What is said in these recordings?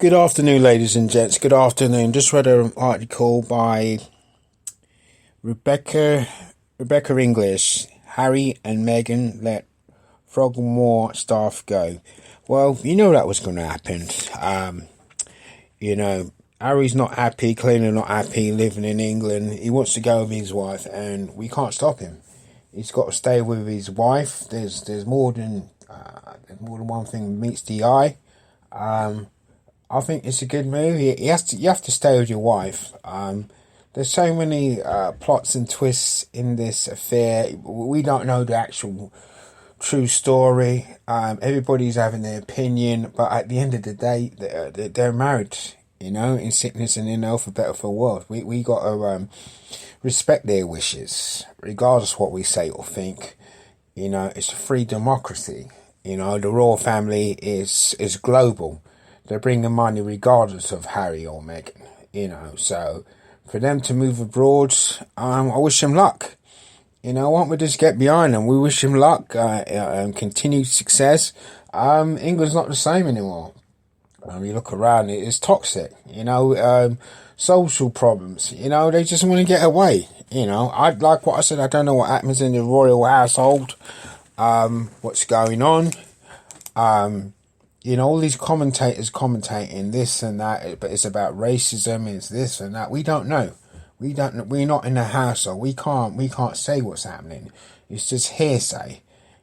Good afternoon, ladies and gents. Good afternoon. Just read an article by Rebbecca English. Harry and Meghan let Frogmore staff go. Well, you know that was going to happen. Harry's not happy, clearly not happy living in England. He wants to go with his wife, and we can't stop him. He's got to stay with his wife. There's more than one thing that meets the eye. I think it's a good move. You have to stay with your wife. There's so many plots and twists in this affair. We don't know the actual true story. Everybody's having their opinion, but at the end of the day, they're married. In sickness and in health, for better for worse. We got to respect their wishes, regardless of what we say or think. It's a free democracy. The royal family is global. They're bringing money regardless of Harry or Meghan, so for them to move abroad, I wish them luck. Why don't we just get behind them? We wish them luck, and continued success. England's not the same anymore. You look around, it's toxic, social problems, they just want to get away. I'd like what I said, I don't know what happens in the royal household, what's going on. All these commentators commentating this and that, but it's about racism, it's this and that. We don't know. We're not in the household. We can't say what's happening. It's just hearsay,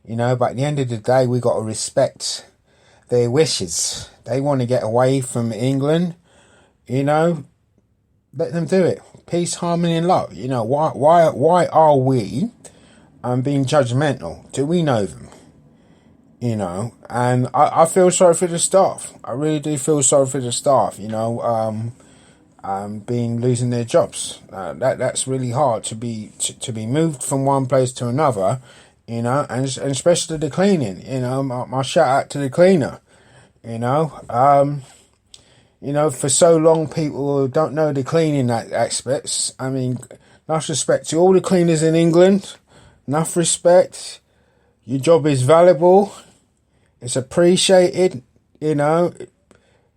but at the end of the day, we got to respect their wishes. They want to get away from England, let them do it. Peace, harmony and love. Why are we being judgmental? Do we know them? And I feel sorry for the staff. I really do feel sorry for the staff, losing their jobs. That's really hard to be moved from one place to another, and especially the cleaning, my shout out to the cleaner, for so long people don't know the cleaning aspects. I mean, enough respect to all the cleaners in England, enough respect. Your job is valuable. It's appreciated,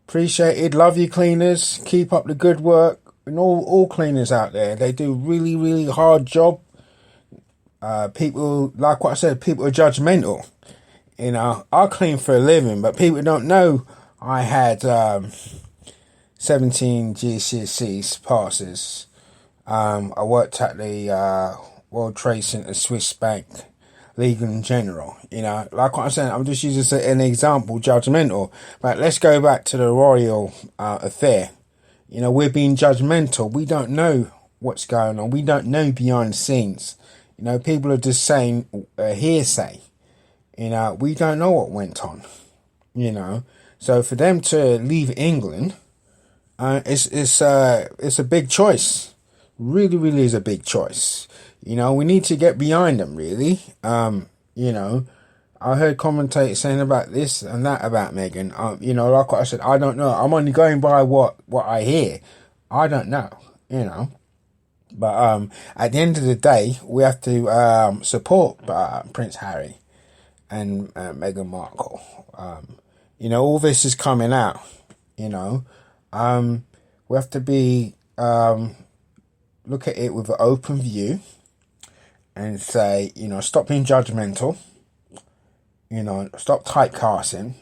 appreciated. Love you cleaners. Keep up the good work. And all cleaners out there, they do really, really hard job. People, like what I said, people are judgmental. I clean for a living, but people don't know I had 17 GCSEs passes. I worked at the World Trade Center, Swiss Bank, Legal in General, like what I'm saying, I'm just using an example, judgmental. But let's go back to the royal affair. We're being judgmental. We don't know what's going on. We don't know behind the scenes. People are just saying hearsay. We don't know what went on. So for them to leave England, it's a big choice. Really, really is a big choice. We need to get behind them, really. I heard commentators saying about this and that about Meghan. Like I said, I don't know. I'm only going by what I hear. I don't know, But at the end of the day, we have to support Prince Harry and Meghan Markle. All this is coming out, we have to be, look at it with an open view. And say, stop being judgmental, stop typecasting,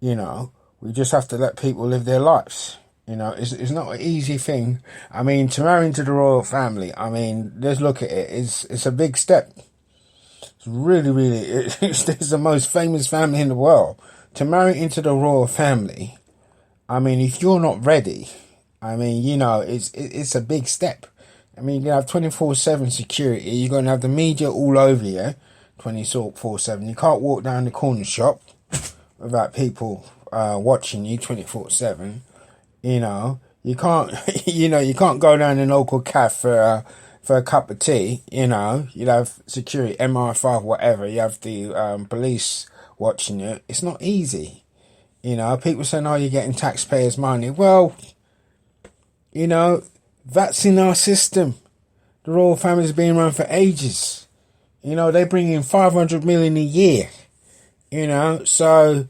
we just have to let people live their lives. It's not an easy thing. I mean, to marry into the royal family, let's look at it, it's a big step. It's really, really, it's the most famous family in the world. To marry into the royal family, if you're not ready, it's a big step. You have 24/7 security. You're going to have the media all over you, 24/7. You can't walk down the corner shop without people watching you 24/7. You can't. You can't go down the local cafe for a cup of tea. You'll have security, MI5, whatever. You have the police watching you. It's not easy. People saying, "Oh, you're getting taxpayers' money." Well, that's in our system. The royal family's been around for ages. They bring in 500 million a year. So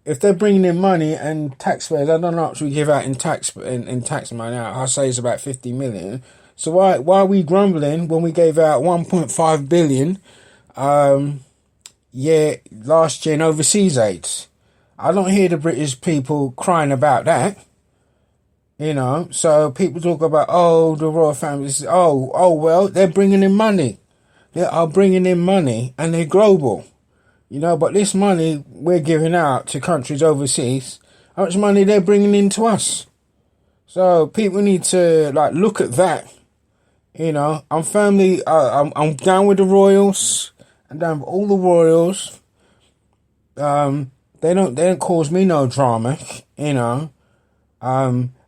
if they're bringing in money and taxpayers, I don't know how much we give out in tax money. I say it's about 50 million. So why are we grumbling when we gave out 1.5 billion? Last year in overseas aids. I don't hear the British people crying about that. So people talk about, the royal families. Well, they're bringing in money. They are bringing in money and they're global. But this money we're giving out to countries overseas, how much money they're bringing in to us? So people need to look at that. I'm firmly, I'm down with the royals. I'm down with all the royals. They don't cause me no drama.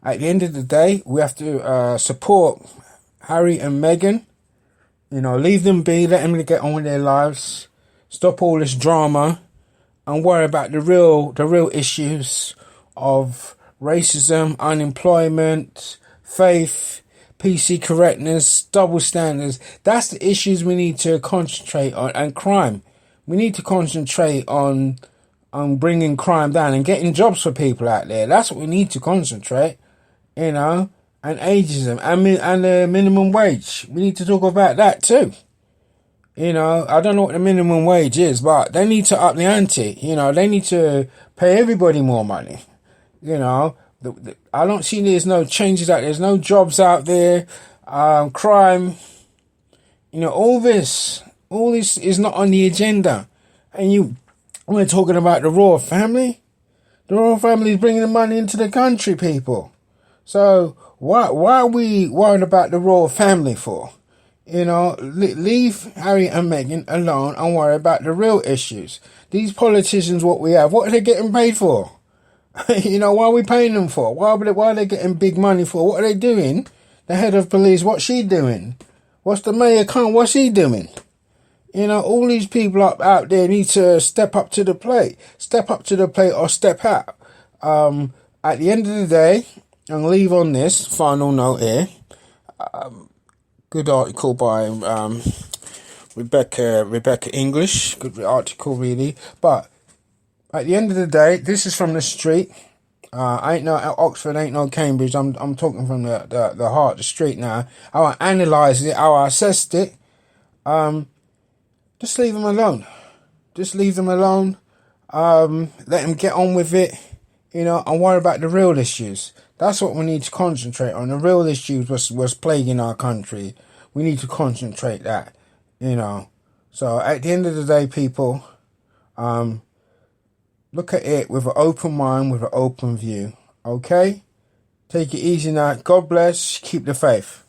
At the end of the day, we have to support Harry and Meghan. Leave them be. Let them get on with their lives. Stop all this drama and worry about the real issues of racism, unemployment, faith, PC correctness, double standards. That's the issues we need to concentrate on, and crime. We need to concentrate on bringing crime down and getting jobs for people out there. That's what we need to concentrate, and ageism and the minimum wage. We need to talk about that too. I don't know what the minimum wage is, but they need to up the ante. They need to pay everybody more money. I don't see there's no changes out there. There's no jobs out there. Crime. All this is not on the agenda. And we're talking about the royal family. The royal family is bringing the money into the country, people. So why are we worried about the royal family for? Leave Harry and Meghan alone and worry about the real issues. These politicians, what we have, what are they getting paid for? What are we paying them for? Why are they getting big money for? What are they doing? The head of police, what's she doing? What's the mayor Khan, what's he doing? All these people out there need to step up to the plate. Step up to the plate or step out. At the end of the day, I'm going to leave on this final note here. Good article by Rebbecca English. Good article, really. But at the end of the day, this is from the street. Ain't no Oxford, ain't no Cambridge. I'm talking from the heart, the street now. How I analysed it, how I assessed it. Just leave them alone. Just leave them alone. Let them get on with it. And worry about the real issues. That's what we need to concentrate on. The real issues was plaguing our country. We need to concentrate that, So at the end of the day, people, look at it with an open mind, with an open view. Okay? Take it easy now. God bless. Keep the faith.